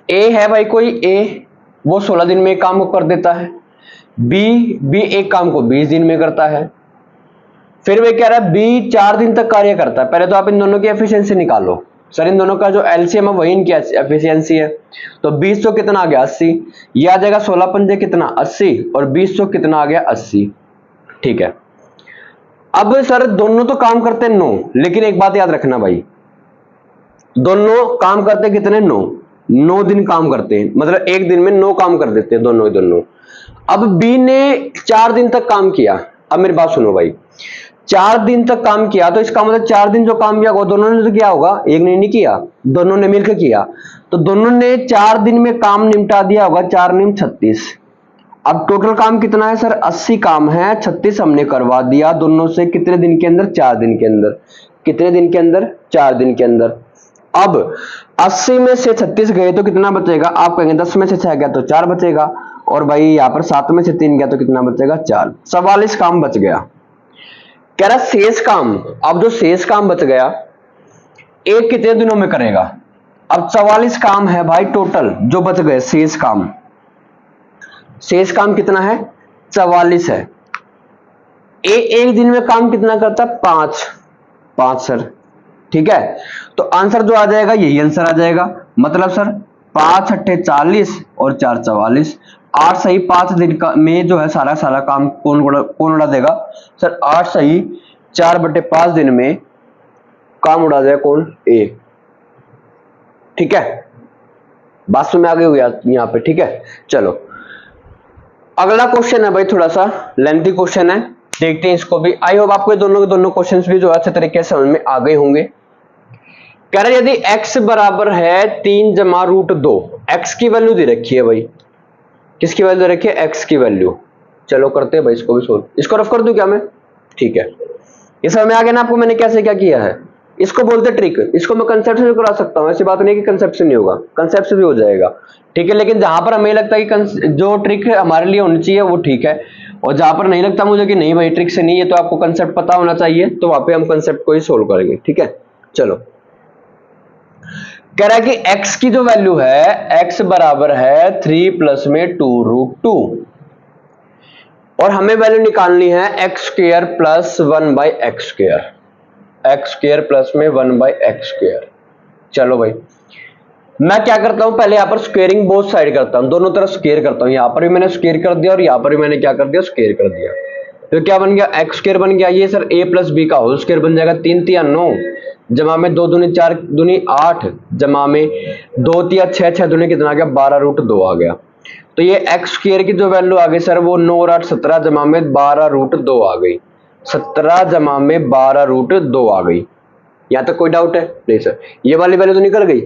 Speaker 1: ए है भाई कोई ए, वो 16 दिन में एक काम को कर देता है। बी एक काम को 20 दिन में करता है। फिर वे कह रहा है बी 4 दिन तक कार्य करता है। पहले तो आप इन दोनों की एफिशिएंसी निकालो। सर इन दोनों का जो एलसीएम है वही इनकी एफिशिएंसी है। तो 20 तो कितना आ गया 80, ये आ जाएगा 16 पंजे कितना 80, और 20 तो कितना आ गया 80। ठीक है, अब सर दोनों तो काम करते हैं 9, लेकिन एक बात याद रखना भाई, दोनों काम करते कितने 9 दिन काम करते हैं, मतलब एक दिन में 9 काम कर देते हैं दोनों ही दोनों। अब बी ने 4 दिन तक काम किया। अब मेरी बात सुनो भाई, 4 दिन तक काम किया तो इसका मतलब 4 दिन जो काम किया वो दोनों ने तो किया होगा, एक ने नहीं किया, दोनों ने मिलकर किया। तो दोनों ने 4 दिन में काम निपटा दिया होगा, 4 निम 36। अब टोटल काम कितना है सर? 80 काम है, 36 हमने करवा दिया दोनों से। कितने दिन के अंदर? 4 दिन के अंदर। कितने दिन के अंदर? 4 दिन के अंदर। अब 80 में से 36 गए तो कितना बचेगा? आप कहेंगे 10 में से 6 गया तो 4 बचेगा, और भाई यहाँ पर 7 में से 3 गया तो कितना बचेगा? 4। 44 काम बच गया। कह रहा शेष काम, अब जो शेष काम बच गया एक कितने दिनों में करेगा? अब 44 काम है भाई टोटल जो बच गए शेष काम। शेष काम कितना है? 44 है। एक दिन में काम कितना करता है? 5 सर। ठीक है, तो आंसर जो आ जाएगा यही आंसर आ जाएगा। मतलब सर 5 अट्ठे 40 और 4 44, 8 सही 5 दिन का में जो है सारा काम कौन उड़ा देगा सर? 8 सही 4/5 दिन में काम उड़ा देगा कौन? ए। ठीक है, बात में आगे हुआ यहाँ पे। ठीक है, चलो अगला क्वेश्चन है भाई, थोड़ा सा लेंथी क्वेश्चन है, देखते हैं इसको भी। आई होप आपको दोनों क्वेश्चंस भी जो अच्छे तरीके से समझ में आ गए होंगे। कह रहे यदि x बराबर है 3 जमा रूट 2, x की वैल्यू दे रखी है भाई। किसकी वैल्यू दे रखी है? x की वैल्यू। चलो करते हैं भाई इसको भी सोल्व। इसको रफ कर दूं क्या मैं? ठीक है, ये समझ में आ गया ना आपको मैंने कैसे क्या किया है? इसको बोलते ट्रिक। इसको मैं कंसेप्ट से भी करा सकता हूं, ऐसी बात नहीं कि कंसेप्ट से नहीं होगा, कंसेप्ट से भी हो जाएगा। ठीक है, लेकिन जहां पर हमें लगता है कि जो ट्रिक हमारे लिए होनी चाहिए वो ठीक है, और जहां पर नहीं लगता मुझे कि नहीं भाई ट्रिक से नहीं है, तो आपको कंसेप्ट पता होना चाहिए, तो वहां पे हम कंसेप्ट को ही सोल्व करेंगे। ठीक है, चलो कह रहा है कि x की जो वैल्यू है, x बराबर है 3 प्लस में 2√2, और हमें वैल्यू निकालनी है x square plus 1/x square, x square plus में 1/x स्क्वायर। चलो भाई मैं क्या करता हूं, पहले यहां पर स्क्वेयरिंग बोथ साइड करता हूं, दोनों तरफ स्क्वेयर करता हूं। यहां पर भी मैंने स्क्वेयर कर दिया और यहां पर भी मैंने क्या कर दिया? स्क्वेयर कर दिया। तो क्या बन गया? x स्क्वायर बन गया, ये सर a प्लस बी का होल स्क्वायर बन जाएगा। 3 तिया 9, जमा में 2 दूनी 4 दूनी 8, जमा में 2 तिया 6, 6 दूनी कितना आ गया? 12√2 आ गया। तो ये x स्क्वायर की जो वैल्यू आ गई सर वो 9 और 8 17, जमा में 12√2 आ गई। 17 जमा में 12√2 आ गई। यहां तक कोई डाउट है? नहीं सर, ये वाली वैल्यू तो निकल गई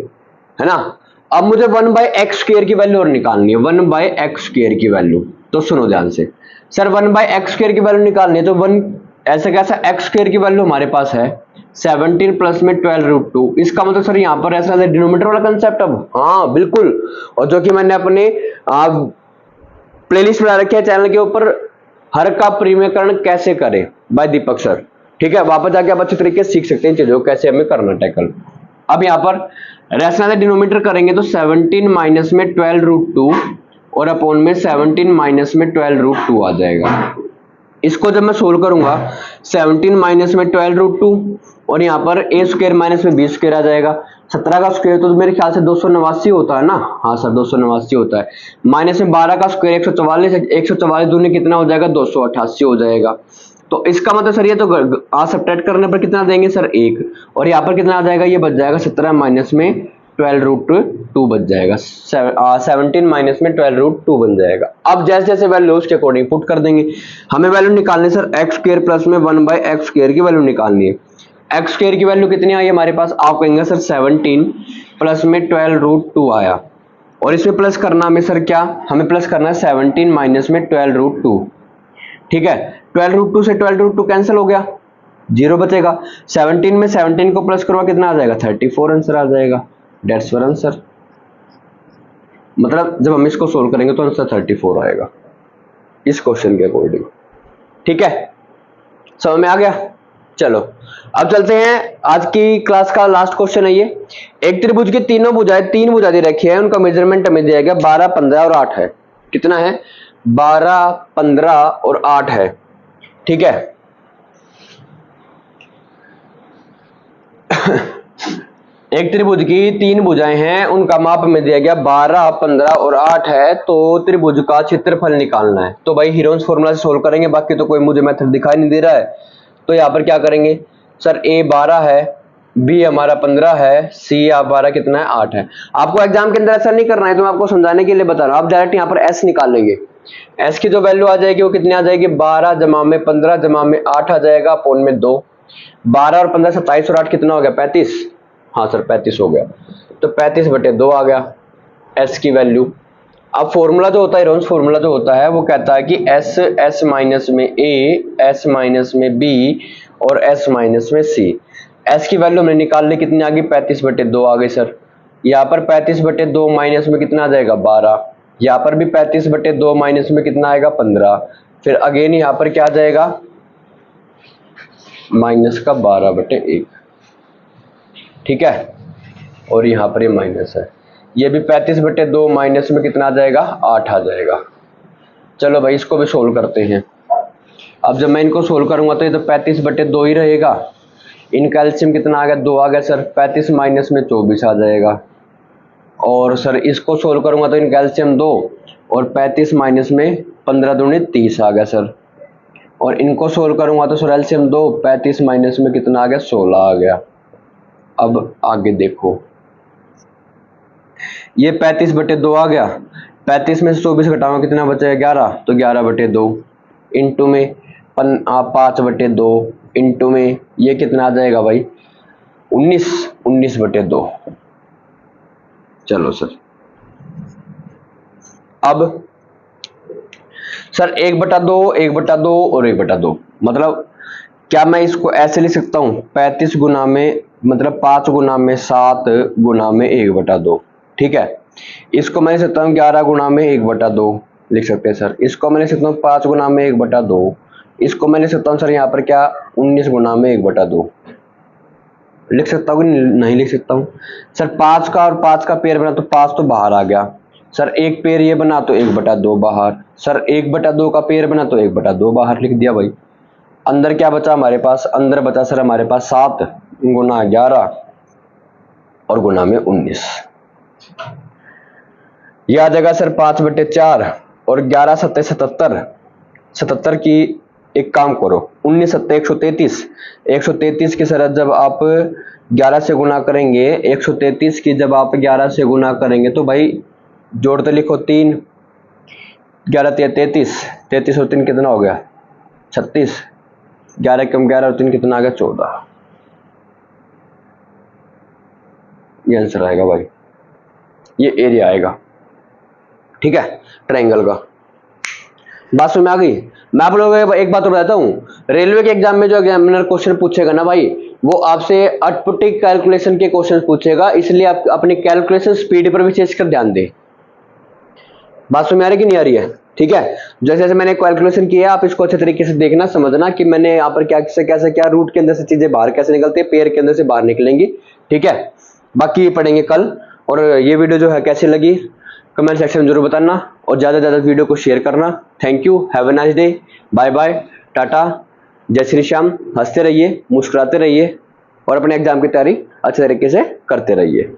Speaker 1: है ना। अब मुझे 1/x स्क्वायर की वैल्यू और निकालनी है, 1/x स्क्वायर की वैल्यू। तो सुनो ध्यान से सर, 1/x स्क्वायर की वैल्यू निकालनी है तो 1 ऐसे कैसा? x स्क्वायर की वैल्यू हमारे पास है 17 प्लस में 12√2। इसका मतलब सर यहाँ पर ऐसा डिनोमिनेटर वाला कंसेप्ट। अब हाँ बिल्कुल, और जो कि मैंने अपने प्लेलिस्ट बना रखी है चैनल के ऊपर, हर का परिमेयकरण कैसे करें बाय दीपक सर। ठीक है, वापस जाके आप अच्छे तरीके से सीख सकते हैं चीजों को कैसे हमें करना टैकल। अब यहाँ पर रेशनल डिनोमिनेटर करेंगे तो 17 माइनस में 12√2 और अपॉन में 17 माइनस में 12√2 आ जाएगा। इसको जब मैं सोल्व करूंगा 17 माइनस में 12√2 और यहाँ पर a स्क्वायर माइनस में b स्क्वायर आ जाएगा। 17 का स्क्वायर तो मेरे ख्याल से 289 होता है ना। हाँ सर 289 होता है। माइनस में 12 का स्क्वायर 144, 144 दूनी कितना हो जाएगा? 288 हो जाएगा। तो इसका मतलब सर ये तो सब्ट्रैक्ट करने पर कितना देंगे सर? 1, और यहाँ पर कितना आ जाएगा? ये बच जाएगा 17 माइनस में 12√2 बच जाएगा। 17 माइनस में 12√2 बन जाएगा। अब जैसे जैसे वैल्यू उसके अकॉर्डिंग पुट कर देंगे। हमें वैल्यू निकालनी है सर x स्क्वायर प्लस में 1/x स्क्वायर की वैल्यू निकालनी है। x स्क्वायर की वैल्यू कितनी आई हमारे पास? आप कहेंगे सर 17 प्लस में 12√2 आया, और इसमें प्लस करना हमें सर क्या? हमें प्लस करना है 17 माइनस में 12√2। ठीक है, 12√2 से 12√2 कैंसिल हो गया, 0 बचेगा। 17 में 17 को प्लस करवा कितना आ जाएगा? 34 आंसर आ जाएगा। That's your answer. मतलब जब हम इसको सोल्व करेंगे तो आंसर 34 आएगा इस क्वेश्चन के अकॉर्डिंग। ठीक है, समझ में आ गया। चलो अब चलते हैं, आज की क्लास का लास्ट क्वेश्चन है ये। एक त्रिभुज की तीनों भुजाएं, तीन भुजा दे रखी है, उनका मेजरमेंट हमें दिया गया 12, 15 और 8 है। कितना है? 12, 15 और 8 है। ठीक है एक त्रिभुज की तीन भुजाएं हैं, उनका माप हमें दिया गया 12, 15 और 8 है, तो त्रिभुज का क्षेत्रफल निकालना है। तो भाई हीरोन्स फॉर्मूला से सोल्व करेंगे, बाकी तो कोई मुझे मेथड दिखाई नहीं दे रहा है। तो यहाँ पर क्या करेंगे सर, ए 12 है, बी हमारा 15 है, सी हमारा कितना है 8 है। आपको एग्जाम के अंदर ऐसा नहीं करना है, तो मैं आपको समझाने के लिए बता रहा हूँ। आप डायरेक्ट यहाँ पर एस निकाल लेंगे। एस की जो वैल्यू आ जाएगी वो कितनी आ जाएगी, 12 जमा में 15 जमा में 8 आ जाएगा, अपॉन में 2। 12 और 15 27 और 8 कितना हो गया, 35। हाँ सर 35 हो गया, तो 35/2 आ गया एस की वैल्यू। अब फॉर्मूला जो होता है, रोन्स फॉर्मूला जो होता है वो कहता है कि एस, एस माइनस में ए, एस माइनस में बी और एस माइनस में सी। एस की वैल्यू हमने निकाल ली, कितनी आ गई, 35/2 आ गई सर। यहाँ पर 35/2 माइनस में कितना आ जाएगा, 12। यहाँ पर भी 35/2 माइनस में कितना आएगा, 15। फिर अगेन यहाँ पर क्या आ जाएगा, माइनस का 12/1। ठीक है, और यहाँ पर ये माइनस है, ये भी 35/2 माइनस में कितना आ जाएगा, 8 आ जाएगा। चलो भाई इसको भी सोल्व करते हैं। अब जब मैं इनको सोल्व करूंगा तो ये तो 35/2 ही रहेगा। इनका एलसीएम कितना आ गया, 2 आ गया सर। 35 माइनस में 24 आ जाएगा। और सर इसको सोल्व करूंगा तो इनका एलसीएम 2 और 35 माइनस में 15 दूनी 30 आ गया सर। और इनको सोल्व करूंगा तो सर एलसीएम 2, 35 माइनस में कितना आ गया, 16 आ गया। अब आगे देखो, ये 35/2 आ गया। 35 में से 24 घटाओ कितना बचेगा, 11। तो 11/2 इंटू में 5/2 इंटू में ये कितना आ जाएगा भाई, 19/2। चलो सर, अब सर 1/2, 1/2 और 1/2, मतलब क्या मैं इसको ऐसे लिख सकता हूँ, 35 गुना में मतलब 5 गुना में 7 गुना में 1/2। ठीक है, इसको मैं लिख सकता हूँ 11 गुना में 1/2 लिख सकते हैं सर। इसको मैं लिख सकता हूँ 5 गुना में 1/2। इसको मैं लिख सकता हूँ सर यहाँ पर क्या, 19 गुना में 1/2 लिख सकता हूँ, नहीं लिख सकता हूँ सर। 5 का और 5 का पेयर बना तो 5 तो बाहर आ गया सर, एक पेयर ये बना तो 1/2 बाहर सर, 1/2 का पेयर बना तो 1/2 बाहर लिख दिया भाई। अंदर क्या बचा हमारे पास, अंदर बचा सर हमारे पास 7 गुना 11 और गुना में 19। यह आ जाएगा सर 5/4 और 11 7 77। 77 की एक काम करो, 19 7 133। 133 की सर जब आप 11 से गुना करेंगे, 133 की जब आप 11 से गुना करेंगे तो भाई जोड़ते लिखो 3, 11 33, 33 और 3 कितना हो गया, 36। 11 कम 11 और 3 कितना आ गया, 14। ये आंसर आएगा भाई, ये एरिया आएगा। ठीक है, ट्रायंगल का। बात समझ में आ गई। मैं आप लोगों को एक बात और बताता हूँ, रेलवे के एग्जाम में जो एग्जामिनर क्वेश्चन पूछेगा ना भाई, वो आपसे अटपुटिक कैलकुलेशन के क्वेश्चन पूछेगा, इसलिए आप अपनी कैलकुलेशन स्पीड पर विशेष कर ध्यान दें। बात समझ में आ रही कि नहीं आ रही है। ठीक है, जैसे जैसे मैंने कैलकुलेशन किया आप इसको अच्छे तरीके से देखना, समझना कि मैंने यहाँ पर क्या कैसे क्या रूट के अंदर से चीजें बाहर कैसे निकलती है, पेयर के अंदर से बाहर निकलेंगी। ठीक है, बाकी पढ़ेंगे कल। और ये वीडियो जो है कैसी लगी कमेंट सेक्शन में जरूर बताना, और ज़्यादा से ज़्यादा वीडियो को शेयर करना। Thank you, have a nice day, bye bye, tata, जय श्री श्याम। हंसते रहिए, मुस्कुराते रहिए और अपने एग्जाम की तैयारी अच्छे तरीके से करते रहिए।